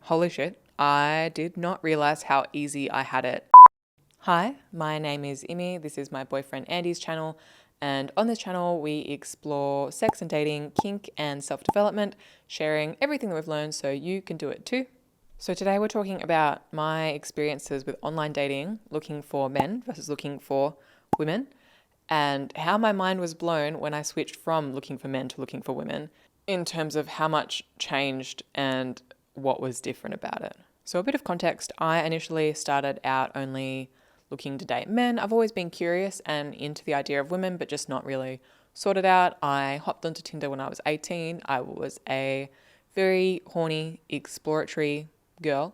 Holy shit, I did not realize how easy I had it. Hi, my name is Immy. This is my boyfriend Andy's channel. And on this channel, we explore sex and dating, kink, and self-development, sharing everything that we've learned so you can do it too. So today we're talking about my experiences with online dating, looking for men versus looking for women, and how my mind was blown when I switched from looking for men to looking for women in terms of how much changed and what was different about it. So a bit of context, I initially started out only looking to date men. I've always been curious and into the idea of women, but just not really sorted out. I hopped onto Tinder when I was 18. I was a very horny, exploratory girl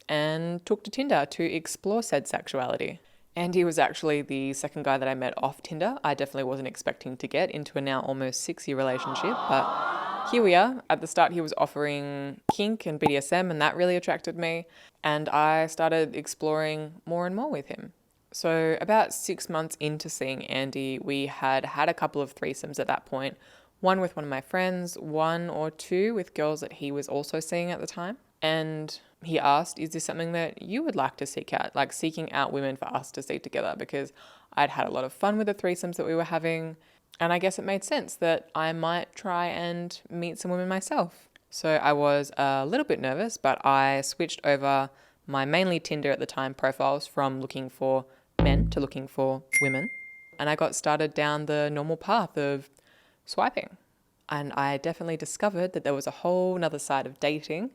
and took to Tinder to explore said sexuality. Andy was actually the second guy that I met off Tinder. I definitely wasn't expecting to get into a now almost 6-year relationship, but here we are. At the start, he was offering kink and BDSM, and that really attracted me. And I started exploring more and more with him. So about 6 months into seeing Andy, we had had a couple of threesomes at that point. One with one of my friends, one or two with girls that he was also seeing at the time. And he asked, is this something that you would like to seek out? Like seeking out women for us to see together, because I'd had a lot of fun with the threesomes that we were having. And I guess it made sense that I might try and meet some women myself. So I was a little bit nervous, but I switched over my mainly Tinder at the time profiles from looking for men to looking for women. And I got started down the normal path of swiping. And I definitely discovered that there was a whole nother side of dating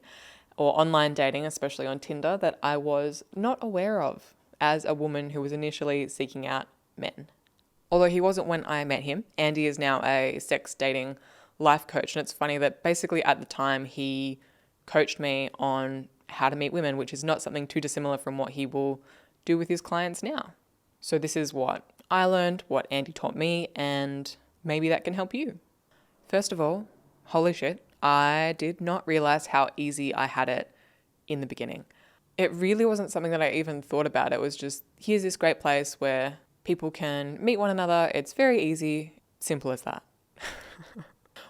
or online dating, especially on Tinder, that I was not aware of as a woman who was initially seeking out men. Although he wasn't when I met him. Andy is now a sex dating life coach. And it's funny that basically at the time he coached me on how to meet women, which is not something too dissimilar from what he will do with his clients now. So this is what I learned, what Andy taught me, and maybe that can help you. First of all, holy shit, I did not realize how easy I had it in the beginning. It really wasn't something that I even thought about. It was just, here's this great place where people can meet one another. It's very easy, simple as that.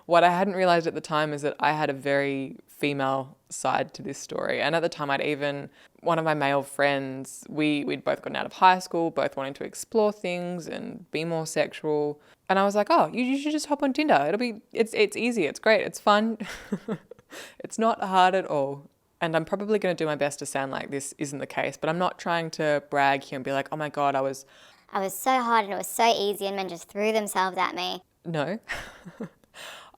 What I hadn't realized at the time is that I had a very female side to this story. And at the time one of my male friends, we'd both gotten out of high school, both wanting to explore things and be more sexual. And I was like, oh, you should just hop on Tinder. It's easy, it's great, it's fun. It's not hard at all. And I'm probably going to do my best to sound like this isn't the case, but I'm not trying to brag here and be like, oh my God, I was so hard and it was so easy and men just threw themselves at me. No.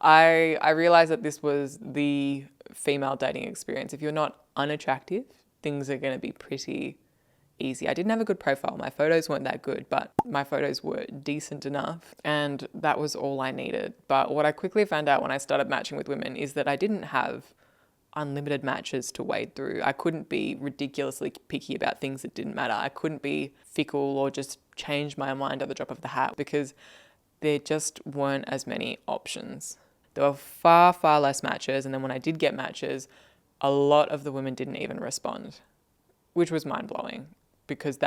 I realized that this was the female dating experience. If you're not unattractive, things are going to be pretty easy. I didn't have a good profile. My photos weren't that good, but my photos were decent enough, and that was all I needed. But what I quickly found out when I started matching with women is that I didn't have unlimited matches to wade through. I couldn't be ridiculously picky about things that didn't matter. I couldn't be fickle or just change my mind at the drop of the hat, because there just weren't as many options. There were far, far less matches, and then when I did get matches, a lot of the women didn't even respond, which was mind-blowing, because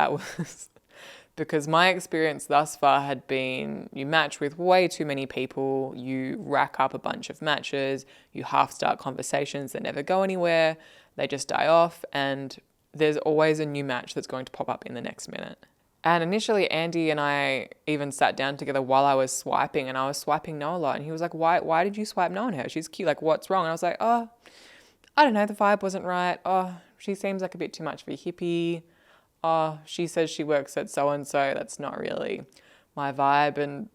because my experience thus far had been, you match with way too many people, you rack up a bunch of matches, you half-start conversations that never go anywhere, they just die off, and there's always a new match that's going to pop up in the next minute. And initially, Andy and I even sat down together while I was swiping, and I was swiping no a lot. And he was like, why did you swipe no on her? She's cute. Like, what's wrong? And I was like, oh, I don't know. The vibe wasn't right. Oh, she seems like a bit too much of a hippie. Oh, she says she works at so-and-so. That's not really my vibe. And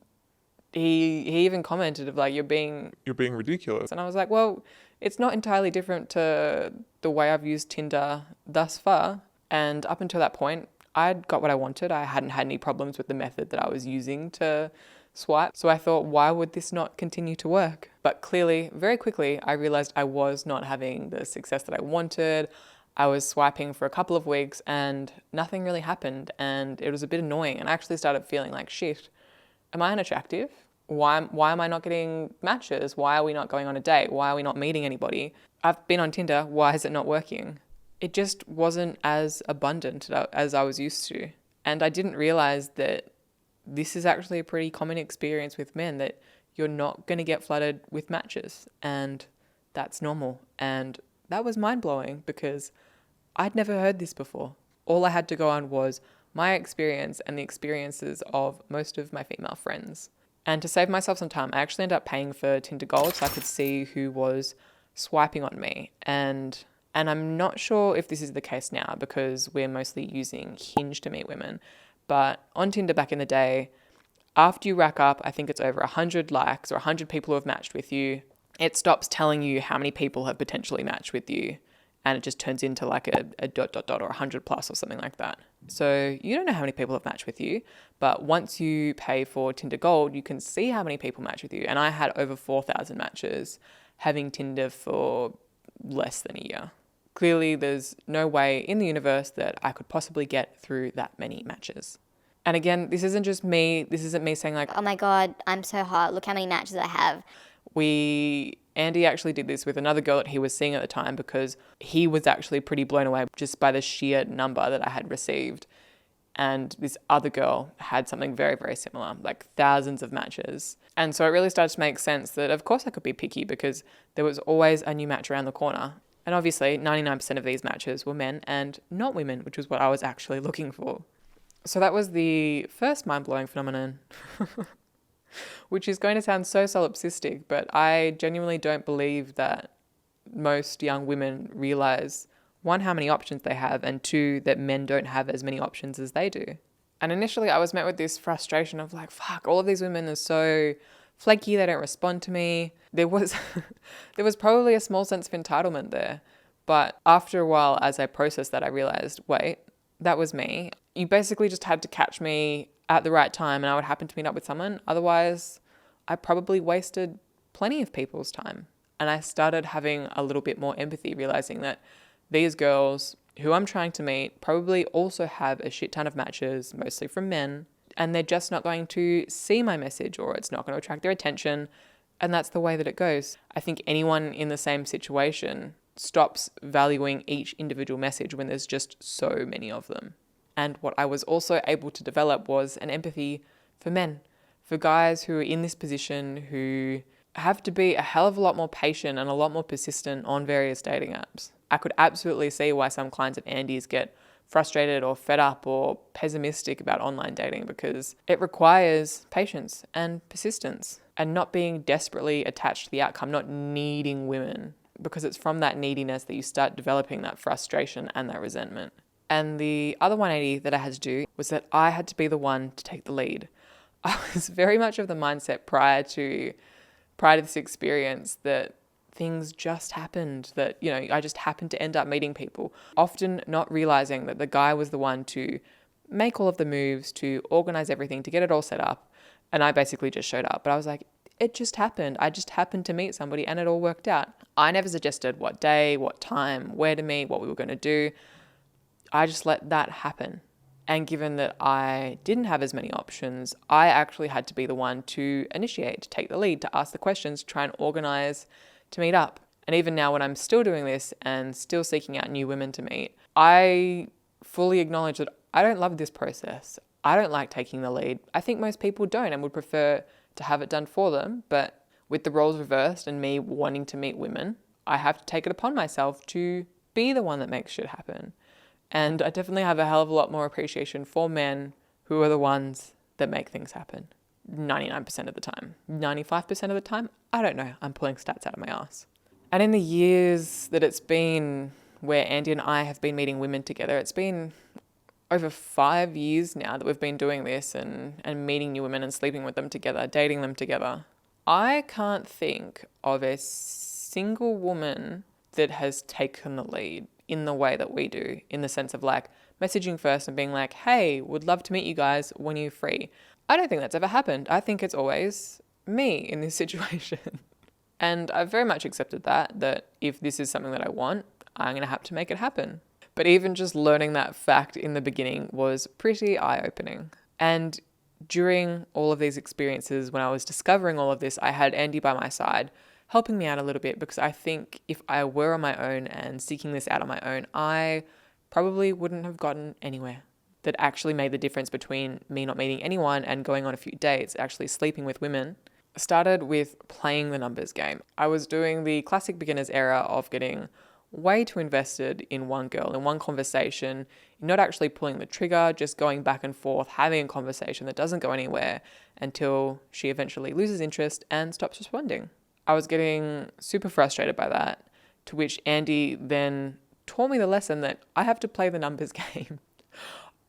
he even commented of like, you're being ridiculous. And I was like, well, it's not entirely different to the way I've used Tinder thus far. And up until that point, I'd got what I wanted. I hadn't had any problems with the method that I was using to swipe. So I thought, why would this not continue to work? But clearly, very quickly, I realized I was not having the success that I wanted. I was swiping for a couple of weeks and nothing really happened. And it was a bit annoying. And I actually started feeling like, shit, am I unattractive? Why am I not getting matches? Why are we not going on a date? Why are we not meeting anybody? I've been on Tinder. Why is it not working? It just wasn't as abundant as I was used to. And I didn't realize that this is actually a pretty common experience with men, that you're not going to get flooded with matches, and that's normal. And that was mind-blowing because I'd never heard this before. All I had to go on was my experience and the experiences of most of my female friends. And to save myself some time, I actually ended up paying for Tinder Gold so I could see who was swiping on me. And I'm not sure if this is the case now because we're mostly using Hinge to meet women. But on Tinder back in the day, after you rack up, I think it's over 100 likes or 100 people who have matched with you, it stops telling you how many people have potentially matched with you. And it just turns into like a ... or 100 plus or something like that. So you don't know how many people have matched with you, but once you pay for Tinder Gold, you can see how many people match with you. And I had over 4,000 matches having Tinder for less than a year. Clearly, there's no way in the universe that I could possibly get through that many matches. And again, this isn't me saying like, Oh my God, I'm so hot. Look how many matches I have. Andy actually did this with another girl that he was seeing at the time because he was actually pretty blown away just by the sheer number that I had received. And this other girl had something very, very similar, like thousands of matches. And so it really started to make sense that of course I could be picky because there was always a new match around the corner. And obviously 99% of these matches were men and not women, which was what I was actually looking for. So that was the first mind-blowing phenomenon, which is going to sound so solipsistic, but I genuinely don't believe that most young women realize, one, how many options they have, and two, that men don't have as many options as they do. And initially I was met with this frustration of like, fuck, all of these women are so flaky, they don't respond to me. There was probably a small sense of entitlement there. But after a while, as I processed that, I realized, wait, that was me. You basically just had to catch me at the right time and I would happen to meet up with someone. Otherwise, I probably wasted plenty of people's time. And I started having a little bit more empathy, realizing that these girls who I'm trying to meet probably also have a shit ton of matches, mostly from men, and they're just not going to see my message or it's not going to attract their attention. And that's the way that it goes. I think anyone in the same situation stops valuing each individual message when there's just so many of them. And what I was also able to develop was an empathy for men, for guys who are in this position who have to be a hell of a lot more patient and a lot more persistent on various dating apps. I could absolutely see why some clients of Andy's get frustrated or fed up or pessimistic about online dating because it requires patience and persistence and not being desperately attached to the outcome, not needing women, because it's from that neediness that you start developing that frustration and that resentment. And the other 180 that I had to do was that I had to be the one to take the lead. I was very much of the mindset prior to this experience that things just happened, that, you know, I just happened to end up meeting people, often not realizing that the guy was the one to make all of the moves, to organize everything, to get it all set up. And I basically just showed up. But I was like, it just happened. I just happened to meet somebody and it all worked out. I never suggested what day, what time, where to meet, what we were going to do. I just let that happen. And given that I didn't have as many options, I actually had to be the one to initiate, to take the lead, to ask the questions, to try and organize to meet up. And even now when I'm still doing this and still seeking out new women to meet, I fully acknowledge that I don't love this process. I don't like taking the lead. I think most people don't and would prefer to have it done for them. But with the roles reversed and me wanting to meet women, I have to take it upon myself to be the one that makes shit happen. And I definitely have a hell of a lot more appreciation for men who are the ones that make things happen. 99% of the time. 95% of the time, I don't know. I'm pulling stats out of my ass. And in the years that it's been where Andy and I have been meeting women together, it's been over 5 years now that we've been doing this and meeting new women and sleeping with them together, dating them together. I can't think of a single woman that has taken the lead in the way that we do, in the sense of like messaging first and being like, hey, would love to meet you guys when you're free. I don't think that's ever happened. I think it's always me in this situation. And I've very much accepted that if this is something that I want, I'm going to have to make it happen. But even just learning that fact in the beginning was pretty eye-opening. And during all of these experiences, when I was discovering all of this, I had Andy by my side, helping me out a little bit, because I think if I were on my own and seeking this out on my own, I probably wouldn't have gotten anywhere. That actually made the difference between me not meeting anyone and going on a few dates, actually sleeping with women, started with playing the numbers game. I was doing the classic beginner's error of getting way too invested in one girl, in one conversation, not actually pulling the trigger, just going back and forth, having a conversation that doesn't go anywhere until she eventually loses interest and stops responding. I was getting super frustrated by that, to which Andy then taught me the lesson that I have to play the numbers game.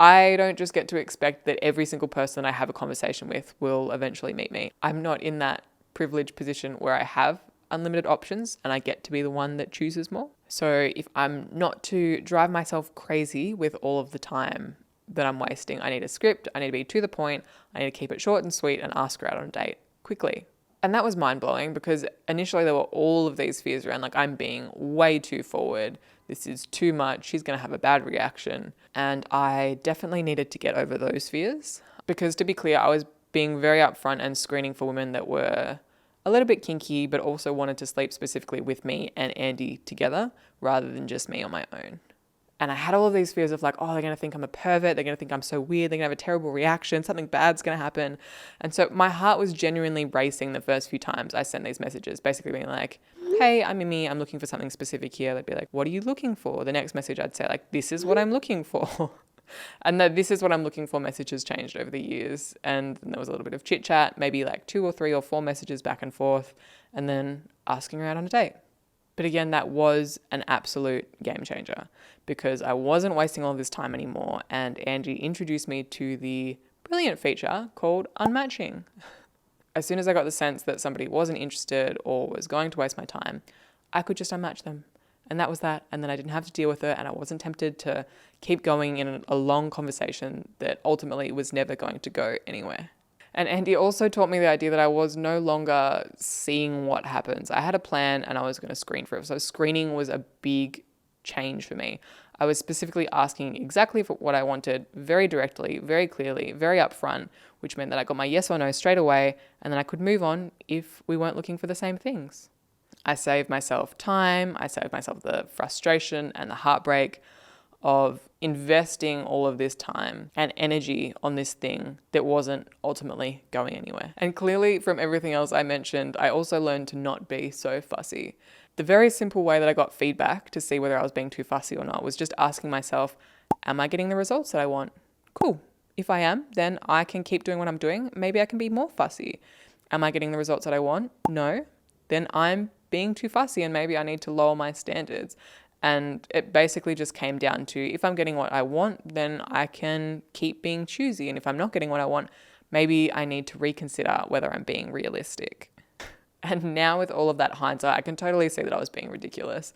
I don't just get to expect that every single person I have a conversation with will eventually meet me. I'm not in that privileged position where I have unlimited options and I get to be the one that chooses more. So if I'm not to drive myself crazy with all of the time that I'm wasting, I need a script, I need to be to the point, I need to keep it short and sweet and ask her out on a date quickly. And that was mind-blowing because initially there were all of these fears around, like, I'm being way too forward. This is too much. She's going to have a bad reaction. And I definitely needed to get over those fears because, to be clear, I was being very upfront and screening for women that were a little bit kinky, but also wanted to sleep specifically with me and Andy together rather than just me on my own. And I had all of these fears of like, oh, they're going to think I'm a pervert. They're going to think I'm so weird. They're going to have a terrible reaction. Something bad's going to happen. And so my heart was genuinely racing the first few times I sent these messages, basically being like, hey, I'm Immy. I'm looking for something specific here. They'd be like, what are you looking for? The next message I'd say like, this is what I'm looking for. And the this is what I'm looking for message has changed over the years. And there was a little bit of chit chat, maybe like 2 or 3 or 4 messages back and forth, and then asking her out on a date. But again, that was an absolute game changer because I wasn't wasting all this time anymore. And Angie introduced me to the brilliant feature called unmatching. As soon as I got the sense that somebody wasn't interested or was going to waste my time, I could just unmatch them. And that was that. And then I didn't have to deal with it. And I wasn't tempted to keep going in a long conversation that ultimately was never going to go anywhere. And Andy also taught me the idea that I was no longer seeing what happens. I had a plan and I was going to screen for it. So screening was a big change for me. I was specifically asking exactly for what I wanted, very directly, very clearly, very upfront, which meant that I got my yes or no straight away, and then I could move on if we weren't looking for the same things. I saved myself time, I saved myself the frustration and the heartbreak of investing all of this time and energy on this thing that wasn't ultimately going anywhere. And clearly from everything else I mentioned, I also learned to not be so fussy. The very simple way that I got feedback to see whether I was being too fussy or not was just asking myself, am I getting the results that I want? Cool. If I am, then I can keep doing what I'm doing. Maybe I can be more fussy. Am I getting the results that I want? No. Then I'm being too fussy and maybe I need to lower my standards. And it basically just came down to, if I'm getting what I want, then I can keep being choosy. And if I'm not getting what I want, maybe I need to reconsider whether I'm being realistic. And now with all of that hindsight, I can totally see that I was being ridiculous.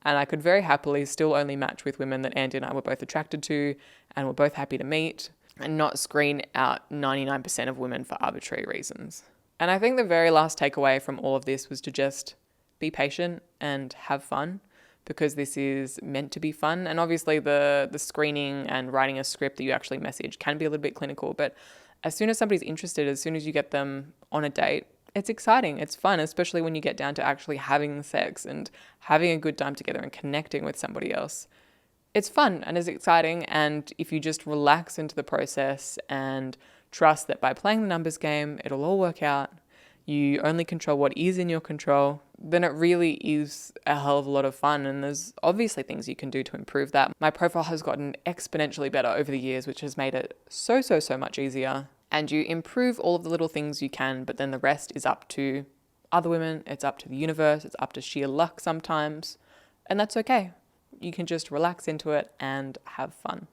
And I could very happily still only match with women that Andy and I were both attracted to and were both happy to meet, and not screen out 99% of women for arbitrary reasons. And I think the very last takeaway from all of this was to just be patient and have fun, because this is meant to be fun. And obviously the screening and writing a script that you actually message can be a little bit clinical, but as soon as somebody's interested, as soon as you get them on a date, it's exciting, it's fun, especially when you get down to actually having sex and having a good time together and connecting with somebody else. It's fun and it's exciting, and if you just relax into the process and trust that by playing the numbers game, it'll all work out, you only control what is in your control, then it really is a hell of a lot of fun. And there's obviously things you can do to improve that. My profile has gotten exponentially better over the years, which has made it so much easier. And you improve all of the little things you can, but then the rest is up to other women, it's up to the universe, it's up to sheer luck sometimes. And that's okay. You can just relax into it and have fun.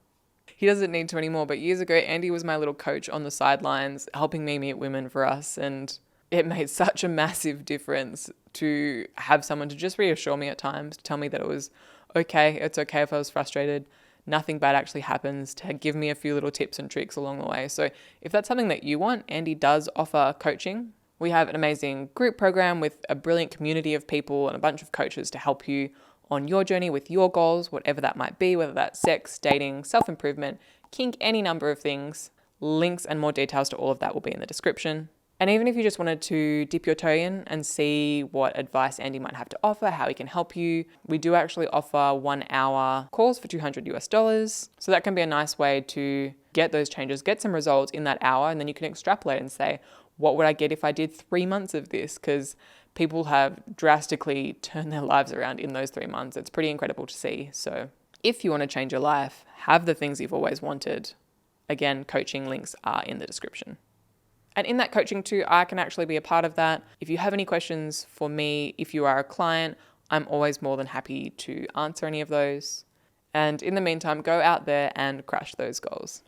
He doesn't need to anymore, but years ago, Andy was my little coach on the sidelines, helping me meet women for us. And it made such a massive difference to have someone to just reassure me at times, to tell me that it was okay, it's okay if I was frustrated, nothing bad actually happens, to give me a few little tips and tricks along the way. So if that's something that you want, Andy does offer coaching. We have an amazing group program with a brilliant community of people and a bunch of coaches to help you on your journey with your goals, whatever that might be, whether that's sex, dating, self-improvement, kink, any number of things. Links and more details to all of that will be in the description. And even if you just wanted to dip your toe in and see what advice Andy might have to offer, how he can help you, we do actually offer 1 hour calls for $200. So that can be a nice way to get those changes, get some results in that hour, and then you can extrapolate and say, what would I get if I did 3 months of this? Because people have drastically turned their lives around in those 3 months. It's pretty incredible to see. So if you want to change your life, have the things you've always wanted. Again, coaching links are in the description. And in that coaching too, I can actually be a part of that. If you have any questions for me, if you are a client, I'm always more than happy to answer any of those. And in the meantime, go out there and crush those goals.